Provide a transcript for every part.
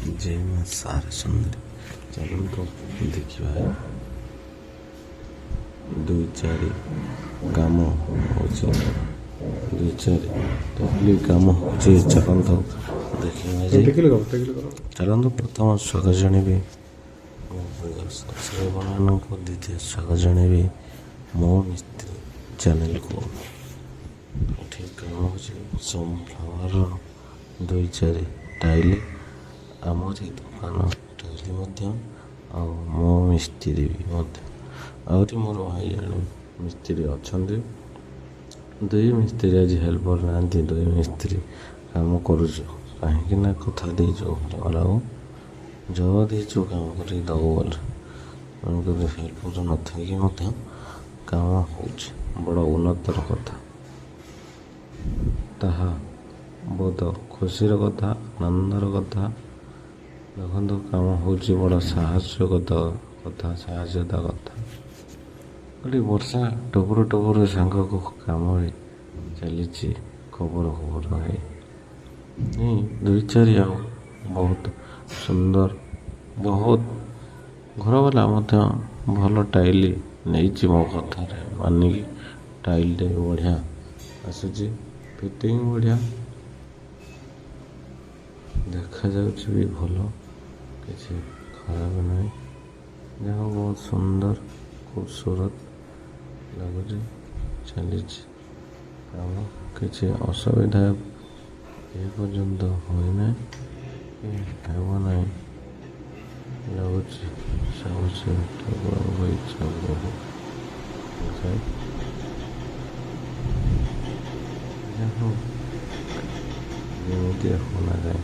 ଜୟ ମା ସାରା ସୁନ୍ଦରୀ। ଚାଲନ୍ତୁ ଦେଖିବା 2-4 କାମ ହେଉଛି 2-4 କାମ ହେଉଛି। ଚାଲନ୍ତୁ ଦେଖିବା ଚାଲନ୍ତୁ ପ୍ରଥମ ସ୍ୱାଗତ ଜଣାଇବି ସବସ୍କ୍ରାଇବରମାନଙ୍କୁ, ଦ୍ୱିତୀୟ ସ୍ୱାଗତ ଜଣାଇବି ମୋ ମିସ୍ତ୍ରୀ ଚ୍ୟାନେଲକୁ। ଏଠି କାମ ହେଉଛି ସନଫ୍ଲାୱାରର 2-4 ଟାଇଲ୍। ଆମରି ଦୋକାନ ଟାଇଲ୍ ମଧ୍ୟ, ଆଉ ମୋ ମିସ୍ତ୍ରୀ ବି ମଧ୍ୟ, ଆହୁରି ମୋର ଭାଇ ଜଣେ ମିସ୍ତ୍ରୀ ଅଛନ୍ତି। 2 ମିସ୍ତ୍ରୀ ଆଜି ହେଲ୍ପର ନାହାନ୍ତି। 2 ମିସ୍ତ୍ରୀ କାମ କରୁଛୁ କାହିଁକି ନା କଥା ଦେଇଛୁ ଆଉ ଜବ ଦେଇଛୁ କାମ କରି ଦେବୁ ବୋଲି। ତେଣୁକରି ହେଲ୍ପର ନଥାଇକି ମଧ୍ୟ କାମ ହେଉଛି, ବଡ଼ ଉନ୍ନତର କଥା। ତାହା ବହୁତ ଖୁସିର କଥା, ଆନନ୍ଦର କଥା। ଦେଖନ୍ତୁ କାମ ହେଉଛି ବଡ଼ ସାହସଗତ କଥା, ସାହସୀକତା କଥା। ଗୋଟେ ବର୍ଷା ଟପରୁ ଟପରୁ ସାଙ୍ଗକୁ କାମ ଚାଲିଛି ଖବର ହେଇ 2-4 ଆଉ ବହୁତ ସୁନ୍ଦର। ବହୁତ ଘରବାଲା ମଧ୍ୟ ଭଲ ଟାଇଲ୍ ନେଇଛି ମୋ କଥାରେ ମାନିକି। ଟାଇଲ୍ଟେ ବଢ଼ିଆ ଆସୁଛି, ଫିଟିଙ୍ଗ ବଢ଼ିଆ, ଦେଖାଯାଉଛି ବି ଭଲ, କିଛି ଖରାପ ନାହିଁ। ଯାହା ବହୁତ ସୁନ୍ଦର ଖୁବସୁରତ ଲାଗୁଛି। ଚାଲିଛି କାମ, କିଛି ଅସୁବିଧା ଏ ପର୍ଯ୍ୟନ୍ତ ହୋଇନାହିଁ କି ହେବ ନାହିଁ ଲାଗୁଛି। ସବୁ ଠାକୁରଙ୍କ ଇଚ୍ଛା ପ୍ରଭୁ ଯାହା ଯେମିତି ଶୁଣାଯାଏ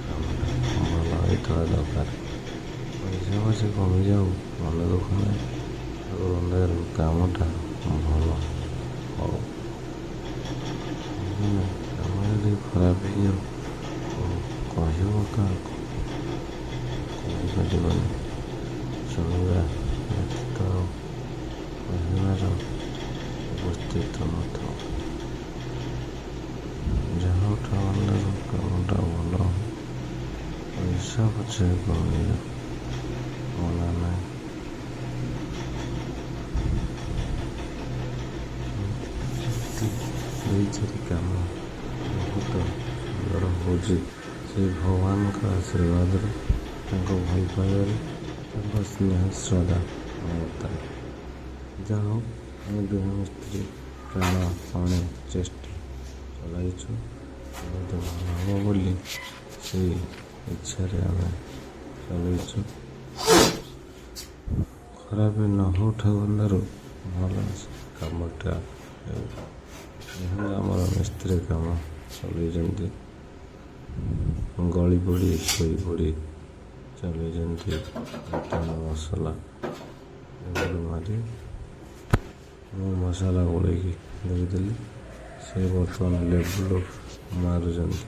କାମଟା ଭଲ ହେଇଥିବା ଦରକାର। ପଇସା କମିଯାଉ ମନ ଦୁଃଖ ନାହିଁ, ଠାକୁରଙ୍କ କାମଟା ଭଲ ହଉ। କାମ ଯଦି ଖରାପ ହେଇଯାଉ କହିବ କାହାକୁ, କହିପାରିବନି। ଶୁଣିବା ବ୍ୟତୀତ କହିବାର ଉପସ୍ଥିତ ନଥାଉ। ଯାହା ଠାକୁରଙ୍କ କାମଟା ଭଲ, ପଇସା ପଛେ କମିଯାଉ ମନା ନାହିଁ। 2-4 କାମ ବହୁତ ସୁନ୍ଦର ହେଉଛି। ସେ ଭଗବାନଙ୍କ ଆଶୀର୍ବାଦରୁ, ତାଙ୍କ ଭଲ ପାଇବାରୁ, ତାଙ୍କ ସ୍ନେହ ଶ୍ରଦ୍ଧା ମମତାରେ ଯାହା ହଉ ଆମେ 2 ମିସ୍ତ୍ରୀ ପ୍ରାଣପଣେ ଚେଷ୍ଟା ଚଳାଇଛୁ। ବହୁତ ଭଲ ହେବ ବୋଲି ସେଇ ଇଚ୍ଛାରେ ଆମେ ଚଳାଇଛୁ। ଖରାପ ନ ହଉ ଠାକୁରଙ୍କ ଭଲ କାମଟା ହେଉ। ଏହା ଆମର ମିସ୍ତ୍ରୀ କାମ ଚଲେଇଛନ୍ତି, ଗଳି ପଡ଼ି ଶୋଇ ପଡ଼ି ଚଲେଇଛନ୍ତି। ତେଲ ମସଲା ଏଗୁଡ଼ି ମାରି ମୁଁ ମସଲା ଗୋଳେଇକି ଦେଇଦେଲି, ସେ ବର୍ତ୍ତମାନ ଲେବୁଲ ମାରୁଛନ୍ତି।